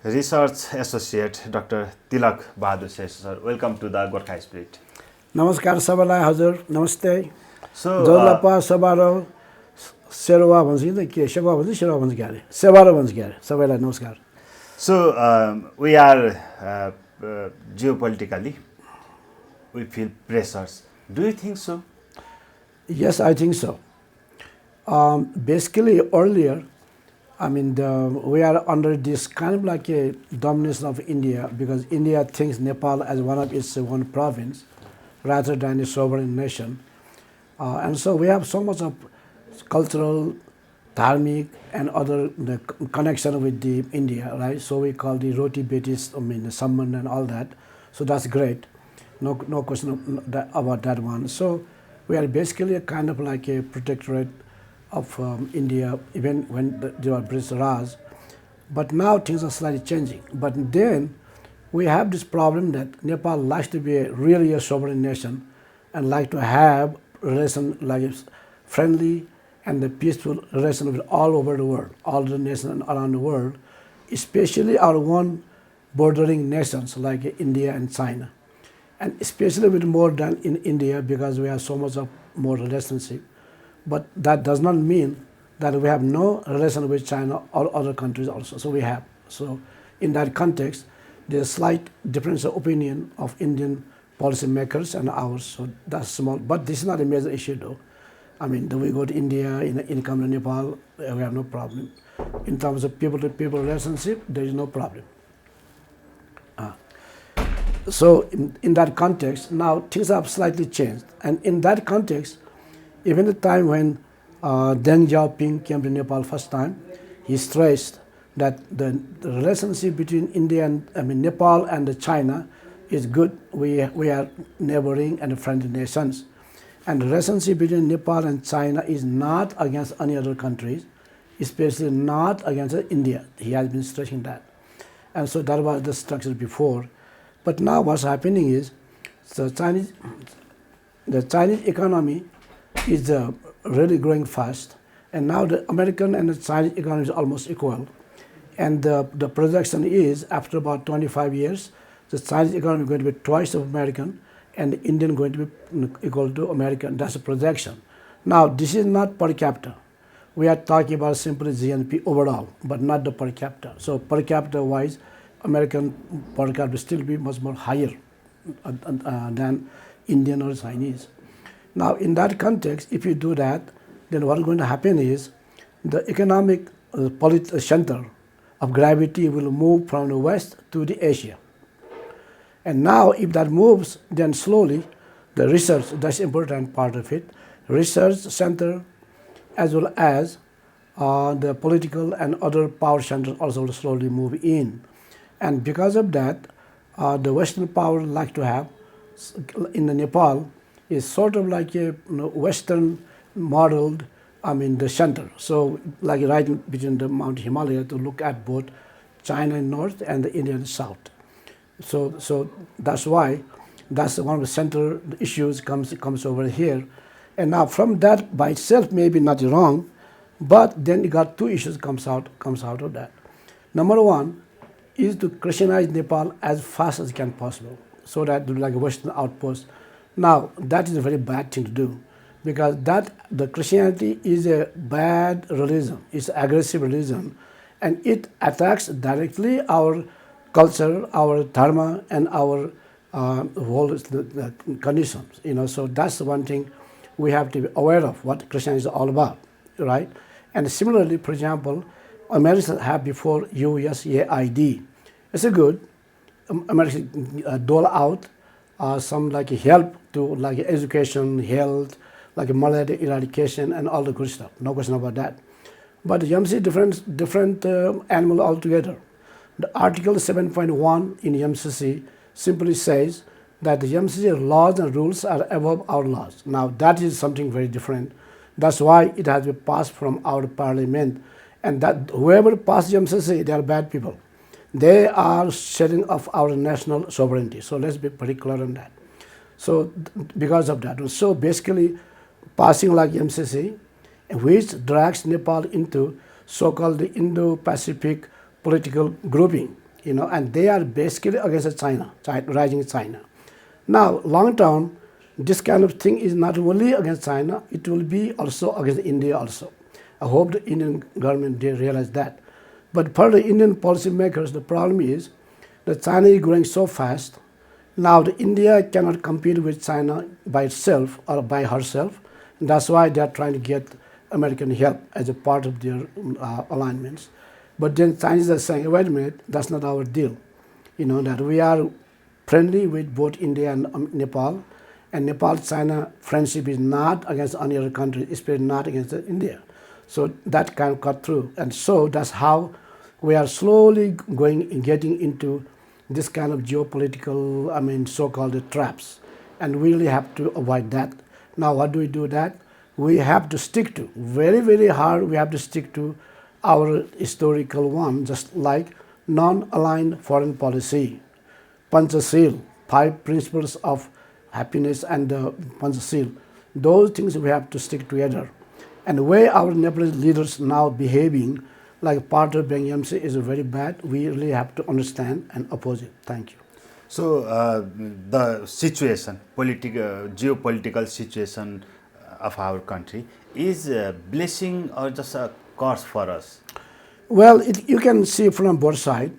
Research Associate Dr. Tilak Bahadur Shrestha, sir. Welcome to the Gorkha Spirit. नमस्कार सबैलाई हजुर नमस्ते So, जोलपा सबारो सेरवा भन्छ कि के सेवा भन्छ सेवा भन्छ के अरे सेवारो भन्छ के अरे सबैलाई नमस्कार we are geopolitically, we feel pressures. Do you think so? Yes, I think so. Basically, earlier, we are under this kind of like a domination of India because India thinks Nepal as one of its one province rather than a sovereign nation. And so we have so much of cultural, dharmic, and other connection with the India, right? So we call the roti betis, samman and all that. So that's great. No question about that one. So we are basically a kind of like a protectorate of India, even when there was British Raj. But now things are slightly changing. But then we have this problem that Nepal likes to be really a sovereign nation and like to have relation like friendly and a peaceful relation with all over the world, all the nations around the world, especially our one bordering nations like India and China. And especially with more than in India because we have so much of more relationship. But that does not mean that we have no relation with China or other countries also. So we have. So in that context, there's slight difference of opinion of Indian policymakers and ours. So that's small. But this is not a major issue though. Do we go to India, in come to Nepal, we have no problem. In terms of people-to-people relationship, there is no problem. So in that context, now things have slightly changed. And in that context, even the time when Deng Xiaoping came to Nepal first time, he stressed that the relationship between India and Nepal and China is good. We are neighboring and friendly nations. And the relationship between Nepal and China is not against any other countries, especially not against India. He has been stressing that. And so that was the structure before. But now what's happening is the Chinese economy is really growing fast. And now the American and the Chinese economy is almost equal. And the projection is after about 25 years, the Chinese economy is going to be twice of American and the Indian going to be equal to American. That's a projection. Now, this is not per capita. We are talking about simply GNP overall, but not the per capita. So per capita wise, American per capita will still be much more higher than Indian or Chinese. Now, in that context, if you do that, then what is going to happen is the economic center of gravity will move from the west to the Asia. And now if that moves, then slowly the research, that's the important part of it, research center as well as the political and other power centers also will slowly move in. And because of that, the Western power like to have in the Nepal is sort of like a Western modeled, the center. So like right between the Mount Himalaya to look at both China in north and the India in south. So that's why that's one of the central issues comes over here. And now from that by itself may be not wrong, but then you got two issues comes out of that. Number one is to Christianize Nepal as fast as can possible, so that like a Western outpost. Now that is a very bad thing to do, because the Christianity is a bad religion, it's an aggressive religion, and it attacks directly our culture, our dharma, and our whole the conditions. So that's the one thing we have to be aware of what Christianity is all about, right? And similarly, for example, Americans have before USAID. It's a good. Americans dole out some like help to like education, health, like malaria eradication, and all the good stuff. No question about that. But the YMC different animal altogether. The Article 7.1 in YMCC simply says that the YMCC laws and rules are above our laws. Now that is something very different. That's why it has been passed from our parliament. And that whoever passed YMCC, they are bad people. They are setting off our national sovereignty. So let's be pretty clear on that. So because of that, so basically passing like YMCC, which drags Nepal into so-called the Indo-Pacific political grouping. and they are basically against China, rising China. Now, long term, this kind of thing is not only against China, it will be also against India also. I hope the Indian government they realize that. But for the Indian policymakers, the problem is that China is growing so fast. Now, India cannot compete with China by itself or by herself. And that's why they are trying to get American help as a part of their alignments. But then Chinese are saying, wait a minute, that's not our deal. That we are friendly with both India and Nepal. And Nepal-China friendship is not against any other country, especially not against India. So that can cut through. And so that's how we are slowly getting into this kind of geopolitical, so-called traps. And we really have to avoid that. Now, what do we do that? We have to stick to, very, very hard, we have to stick to our historical one, just like non-aligned foreign policy. Panchashil, 5 principles of happiness and the Panchashil. Those things we have to stick together. And the way our Nepalese leaders now behaving, like part of Bengyamsi, is very bad. We really have to understand and oppose it. Thank you. So the situation, geopolitical situation of our country is a blessing or just a curse for us? Well, you can see from both sides.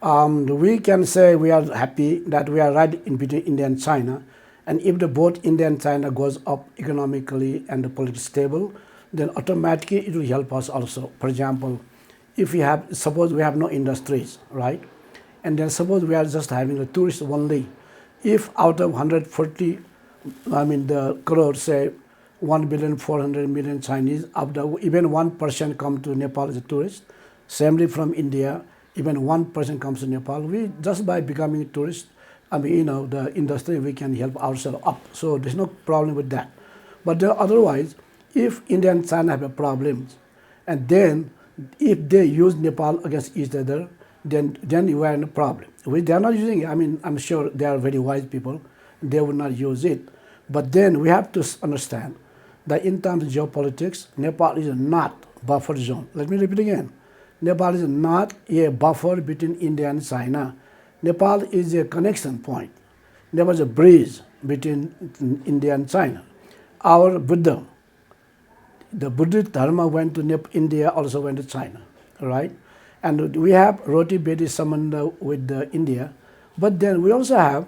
We can say we are happy that we are right in between India and China. And if both India and China goes up economically and the politically stable, then automatically it will help us also. For example, if suppose we have no industries, right? And then suppose we are just having a tourist only. If out of 140, the crore, say 1,400,000,000 Chinese, even 1% come to Nepal as a tourist. Similarly from India, even 1% comes to Nepal. We just by becoming a tourist, the industry, we can help ourselves up. So there's no problem with that. But otherwise, if India and China have a problem, and then if they use Nepal against each other, then we are in a problem. They are not using it. I'm sure they are very wise people. They would not use it. But then we have to understand that in terms of geopolitics, Nepal is not buffer zone. Let me repeat again. Nepal is not a buffer between India and China. Nepal is a connection point. There was a bridge between India and China. Our Buddha, the Buddhist Dharma went to India, also went to China, right? And we have Roti Beti Sambandha with India, but then we also have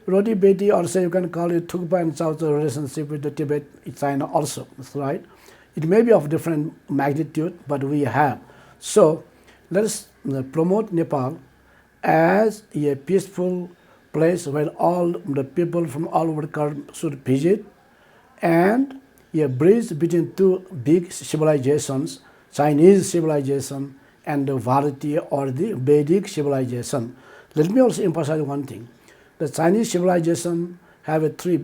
Roti Beti, or say you can call it Thukpa and South relationship with the Tibet, China also, right? It may be of different magnitude, but we have. So let us promote Nepal as a peaceful place where all the people from all over the world should visit, and a bridge between two big civilizations, Chinese civilization and the Bharatiya or the Vedic civilization. Let me also emphasize one thing. The Chinese civilization have 3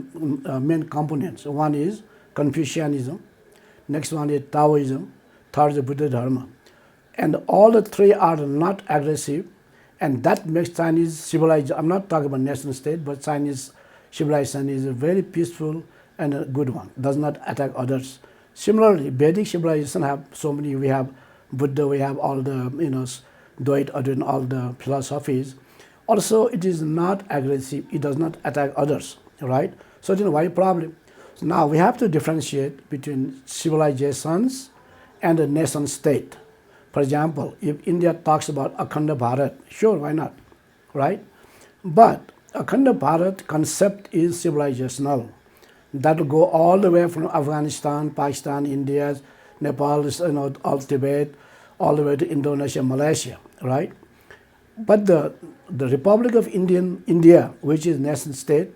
main components. One is Confucianism, next one is Taoism, third is Buddha Dharma. And all the 3 are not aggressive, and that makes Chinese civilization, I'm not talking about nation state, but Chinese civilization is a very peaceful and a good one, does not attack others. Similarly, Vedic civilization have so many, we have Buddha, we have all the, Dwait, Advaita, all the philosophies. Also, it is not aggressive, it does not attack others, right? So then why problem? So now we have to differentiate between civilizations and a nation state. For example, if India talks about Akhanda Bharat, sure, why not, right? But Akhanda Bharat concept is civilizational. That will go all the way from Afghanistan, Pakistan, India, Nepal, all Tibet, all the way to Indonesia, Malaysia, right? But the Republic of India, which is nation state,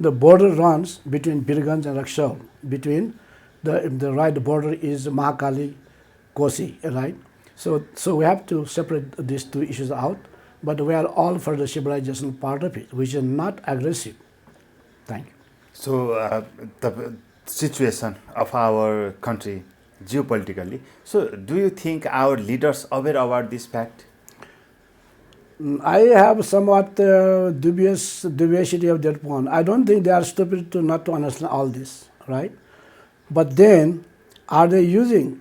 the border runs between Birganj and Raxaul. Between the right border is Mahakali, Kosi, right? So we have to separate these 2 issues out, but we are all for the civilizational part of it, which is not aggressive. Thank you. So the situation of our country geopolitically, so do you think our leaders are aware about this fact? I have somewhat dubiosity of that point. I don't think they are stupid to not to understand all this, right? But then, are they using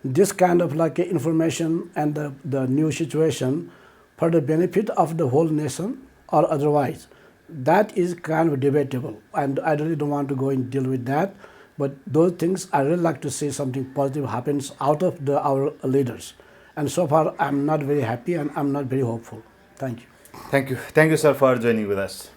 this kind of like information and the new situation for the benefit of the whole nation or otherwise, that is kind of debatable, and I really don't want to go and deal with that. But those things, I really like to see something positive happens out of our leaders. And so far, I'm not very happy and I'm not very hopeful. Thank you. Thank you, sir, for joining with us.